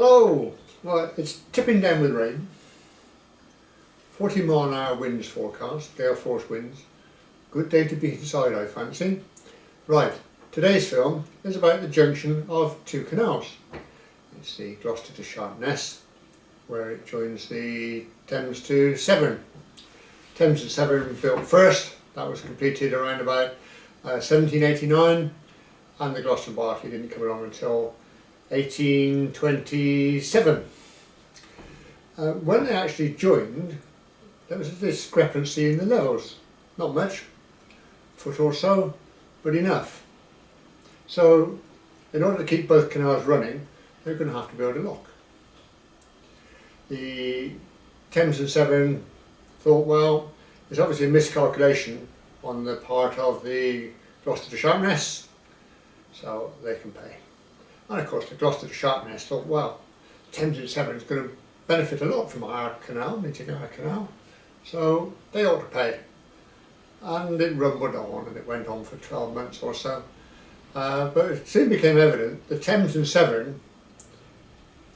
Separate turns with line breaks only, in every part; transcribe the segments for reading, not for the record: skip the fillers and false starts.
Hello! Well, it's tipping down with rain. 40-mile-an-hour winds forecast, gale force winds. Good day to be inside, I fancy. Right, today's film is about the junction of two canals. It's the Gloucester to Sharpness, where it joins the Thames to Severn. Thames and Severn built first. That was completed around about 1789, and the Gloucester Barclay didn't come along until 1827. When they actually joined, there was a discrepancy in the levels. Not much, a foot or so, but enough. So, in order to keep both canals running, they're going to have to build a lock. The Thames and Severn thought, well, there's obviously a miscalculation on the part of the Gloucester to Sharpness, so they can pay. And of course the Gloucester to Sharpness thought, well, Thames and Severn is going to benefit a lot from our canal, meeting our canal, so they ought to pay. And it rumbled on, and it went on for 12 months or so. But it soon became evident the Thames and Severn,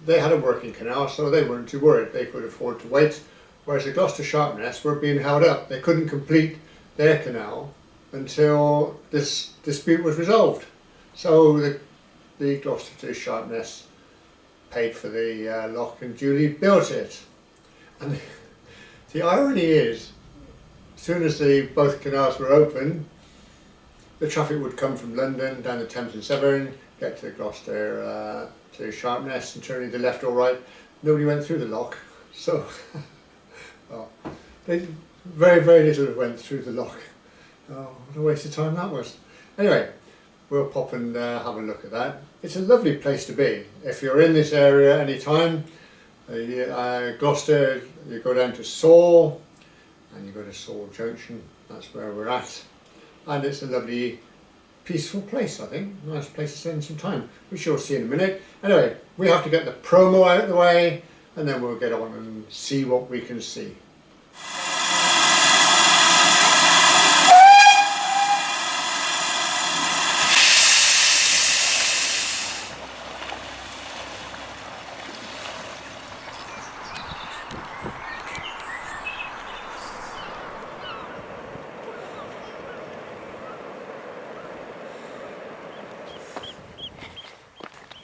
they had a working canal, so they weren't too worried. They could afford to wait, whereas the Gloucester Sharpness were being held up. They couldn't complete their canal until this dispute was resolved. So the Gloucester to Sharpness paid for the lock and duly built it. And the irony is, as soon as both canals were open, the traffic would come from London down the Thames and Severn, get to Gloucester to Sharpness and turn either left or right. Nobody went through the lock, so well, very little went through the lock. Oh, what a waste of time that was. Anyway, we'll pop and have a look at that. It's a lovely place to be. If you're in this area any time, Gloucester, you go down to Saul, and you go to Saul Junction. That's where we're at. And it's a lovely, peaceful place, I think. Nice place to spend some time, which you'll see in a minute. Anyway, we have to get the promo out of the way, and then we'll get on and see what we can see.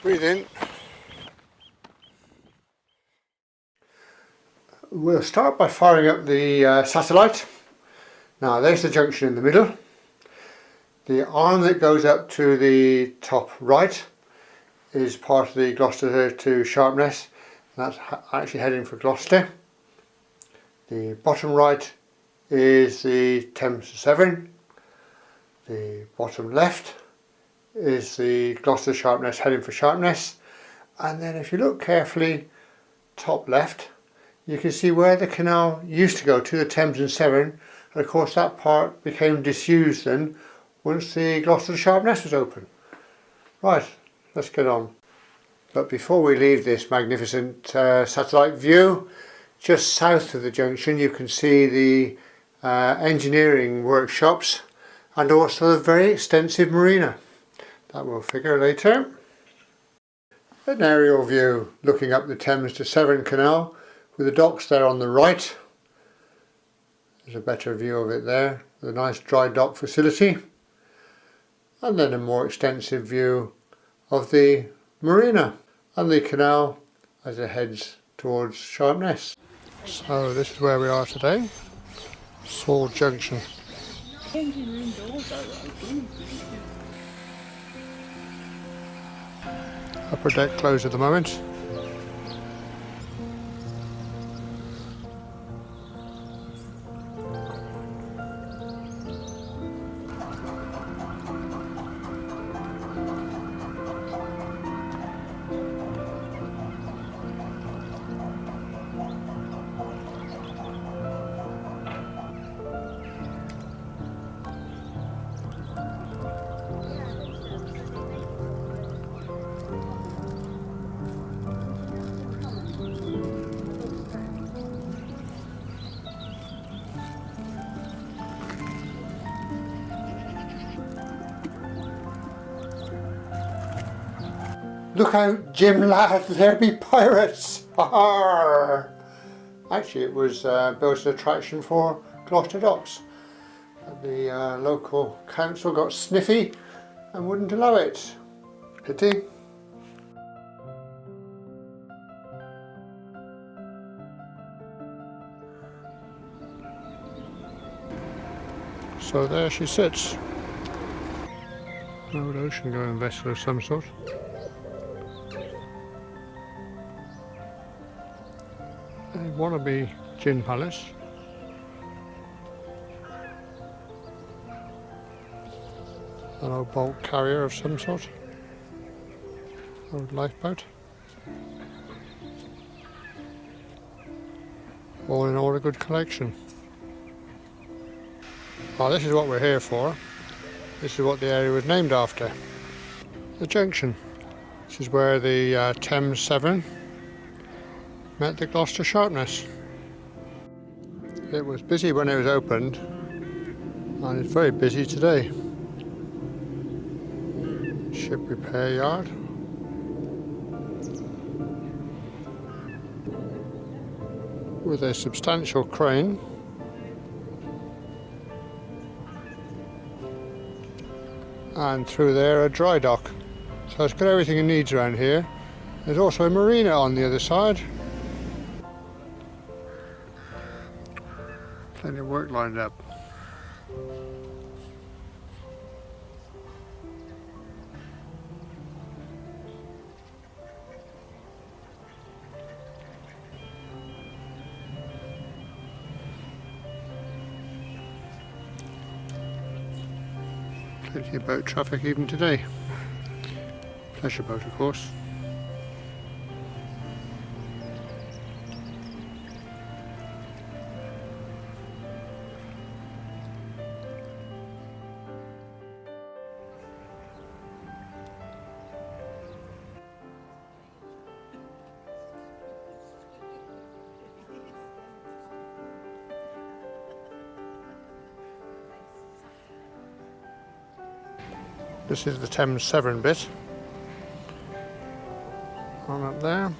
Breathe in. We'll start by firing up the satellite. Now there's the junction in the middle. The arm that goes up to the top right is part of the Gloucester to Sharpness. That's actually heading for Gloucester. The bottom right is the Thames to Severn. The bottom left is the Gloucester Sharpness heading for Sharpness, and then if you look carefully top left you can see where the canal used to go to the Thames and Severn, and of course that part became disused then once the Gloucester Sharpness was open. Right, let's get on. But before we leave this magnificent satellite view, just south of the junction you can see the engineering workshops and also the very extensive marina. That will figure later. An aerial view looking up the Thames to Severn Canal with the docks there on the right. There's a better view of it there, with a nice dry dock facility. And then a more extensive view of the marina and the canal as it heads towards Sharpness. So this is where we are today, Saul Junction. Upper deck closed at the moment. Look out, Jim lad, there be pirates! Arr! Actually, it was built as an attraction for Gloucester docks. The local council got sniffy and wouldn't allow it. Pity. So there she sits. Old ocean going vessel of some sort. A wannabe gin palace. An old bulk carrier of some sort. Old lifeboat. All in all, a good collection. Well, this is what we're here for. This is what the area was named after. The junction. This is where the Thames Severn met the Gloucester Sharpness. It was busy when it was opened, and it's very busy today. Ship repair yard. With a substantial crane. And through there a dry dock. So it's got everything it needs around here. There's also a marina on the other side. Plenty of work lined up. Plenty of boat traffic even today. Pleasure boat, of course. This is the Thames Severn bit. On up there.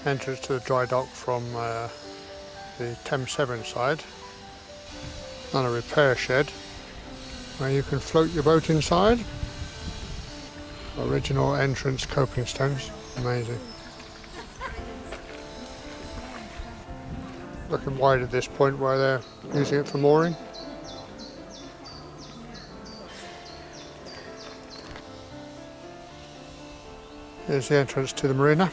Entrance to the dry dock from the Thames Severn side, and a repair shed where you can float your boat inside. Original entrance coping stones, amazing. Looking wide at this point where they're using it for mooring. Here's the entrance to the marina.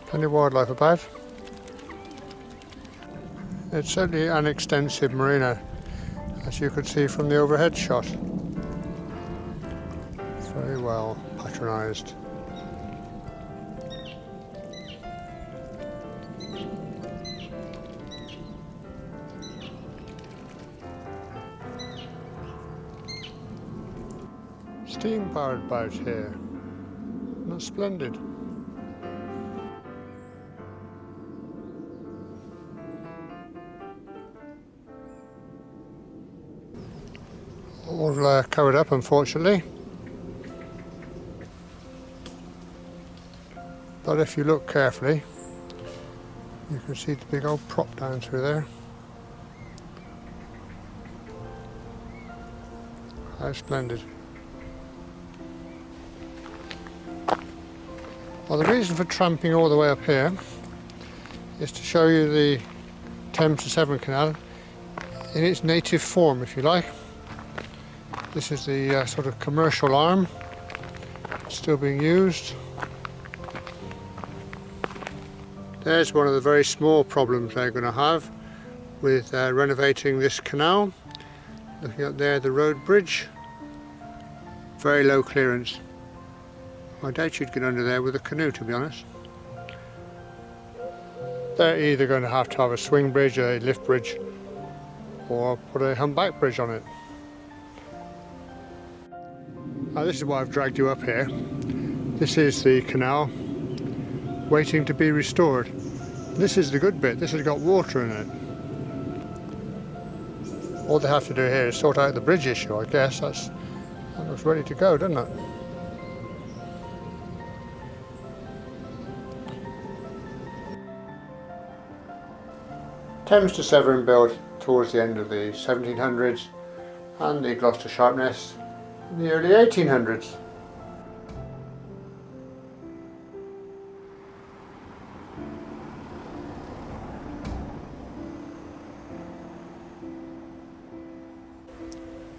Plenty of wildlife about. It's certainly an extensive marina, as you could see from the overhead shot. Very well patronised. Steam powered boat here. That's splendid. All covered up, unfortunately, but if you look carefully you can see the big old prop down through there. How splendid. Well, the reason for tramping all the way up here is to show you the Thames to Severn Canal in its native form, if you like. This is the sort of commercial arm, still being used. There's one of the very small problems they're going to have with renovating this canal. Looking up there, the road bridge, very low clearance. I doubt you'd get under there with a canoe, to be honest. They're either going to have a swing bridge, a lift bridge, or put a humpback bridge on it. Now this is why I've dragged you up here. This is the canal waiting to be restored. This is the good bit, this has got water in it. All they have to do here is sort out the bridge issue, I guess. That looks ready to go, doesn't it? Thames to Severn built towards the end of the 1700s and the Gloucester Sharpness in the early 1800s.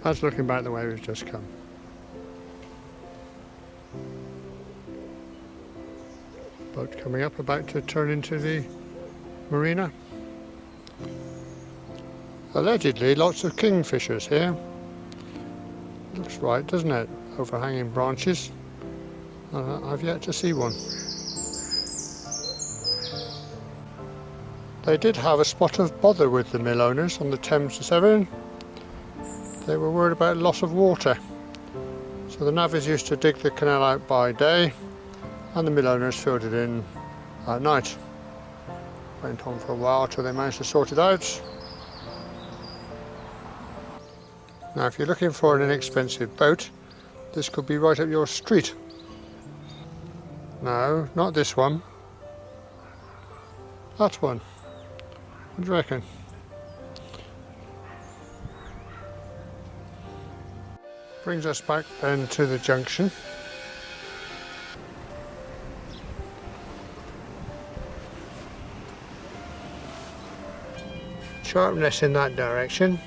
That's looking back the way we've just come. Boat coming up, about to turn into the marina. Allegedly lots of kingfishers here. Looks right, doesn't it? Overhanging branches. I've yet to see one. They did have a spot of bother with the mill owners on the Thames to Severn. They were worried about loss of water. So the navvies used to dig the canal out by day and the mill owners filled it in at night. Went on for a while till they managed to sort it out. Now if you're looking for an inexpensive boat, this could be right up your street. No, not this one. That one. What do you reckon? Brings us back then to the junction. Sharpness in that direction.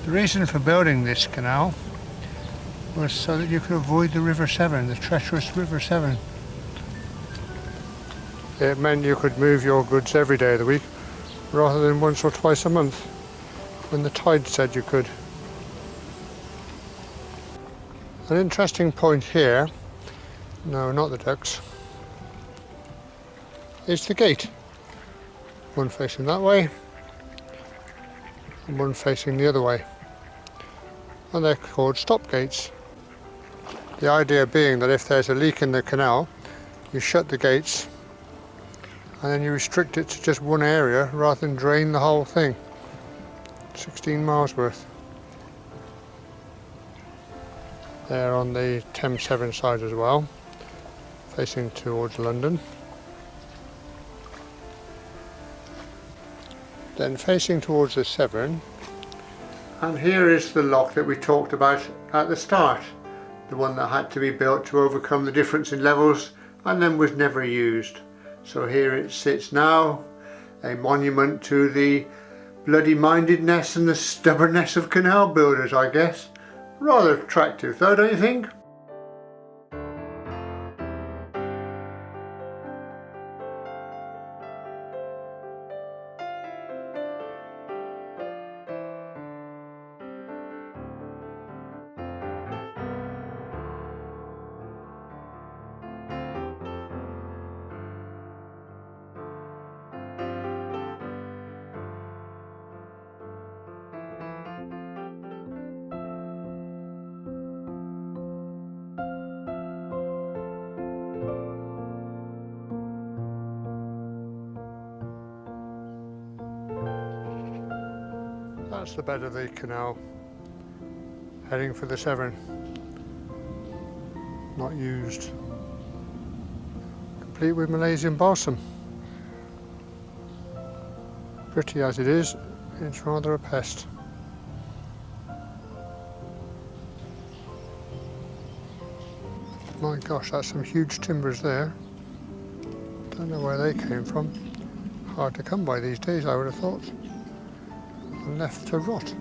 The reason for building this canal was so that you could avoid the River Severn, the treacherous River Severn. It meant you could move your goods every day of the week rather than once or twice a month when the tide said you could. An interesting point here, no, not the ducks, is the gate. One facing that way and one facing the other way. And they're called stop gates. The idea being that if there's a leak in the canal, you shut the gates and then you restrict it to just one area rather than drain the whole thing. 16 miles worth. They're on the Thames Severn side as well, facing towards London. Then facing towards the Severn. And here is the lock that we talked about at the start, the one that had to be built to overcome the difference in levels and then was never used. So here it sits now, a monument to the bloody-mindedness and the stubbornness of canal builders, I guess. Rather attractive though, don't you think? That's the bed of the canal, heading for the Severn. Not used. Complete with Malaysian balsam. Pretty as it is, it's rather a pest. My gosh, that's some huge timbers there. Don't know where they came from. Hard to come by these days, I would have thought. And left to rot.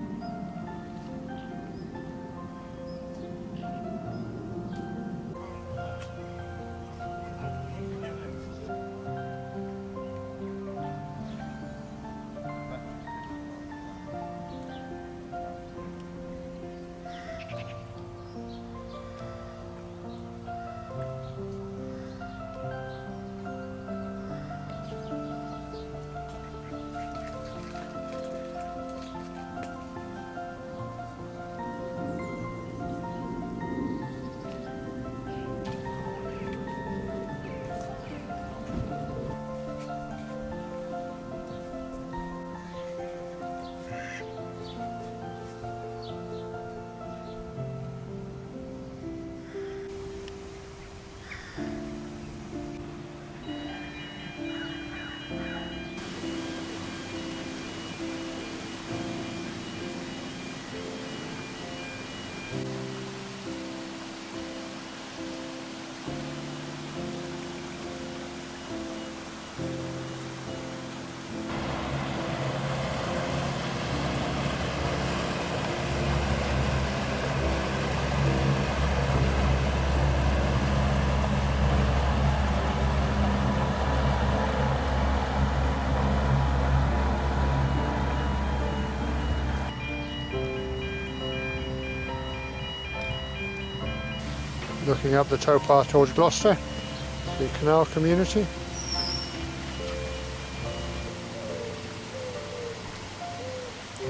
Looking up the towpath towards Gloucester, the canal community.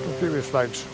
Complete with flags.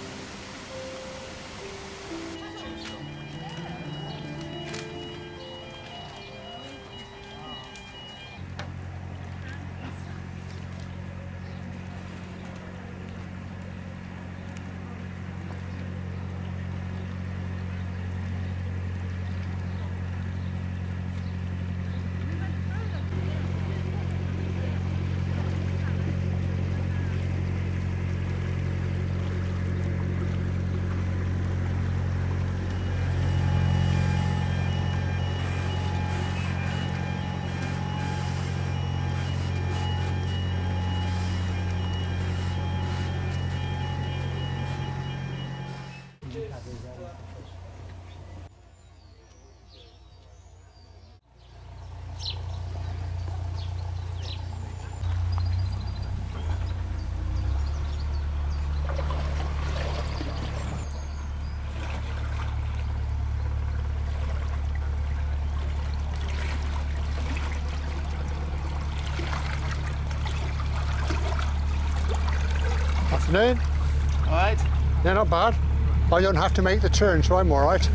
Afternoon.
Alright?
Yeah, not bad. I don't have to make the turn, so I'm alright.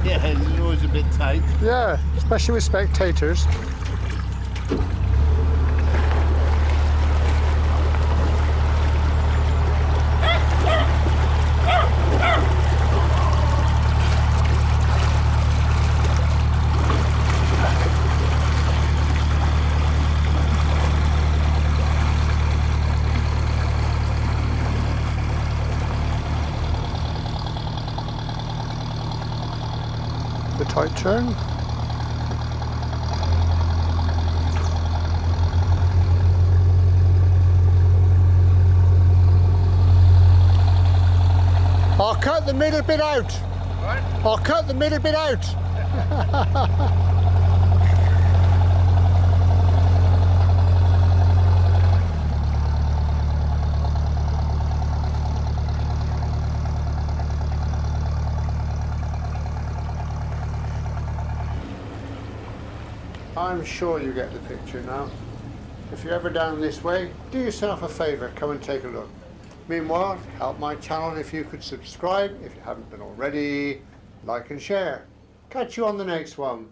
Yeah, it's always a bit tight.
Yeah, especially with spectators. The tight turn. I'll cut the middle bit out.
Right?
I'll cut the middle bit out. I'm sure you get the picture now. If you're ever down this way, do yourself a favour, come and take a look. Meanwhile, help my channel if you could subscribe, if you haven't done already, like and share. Catch you on the next one.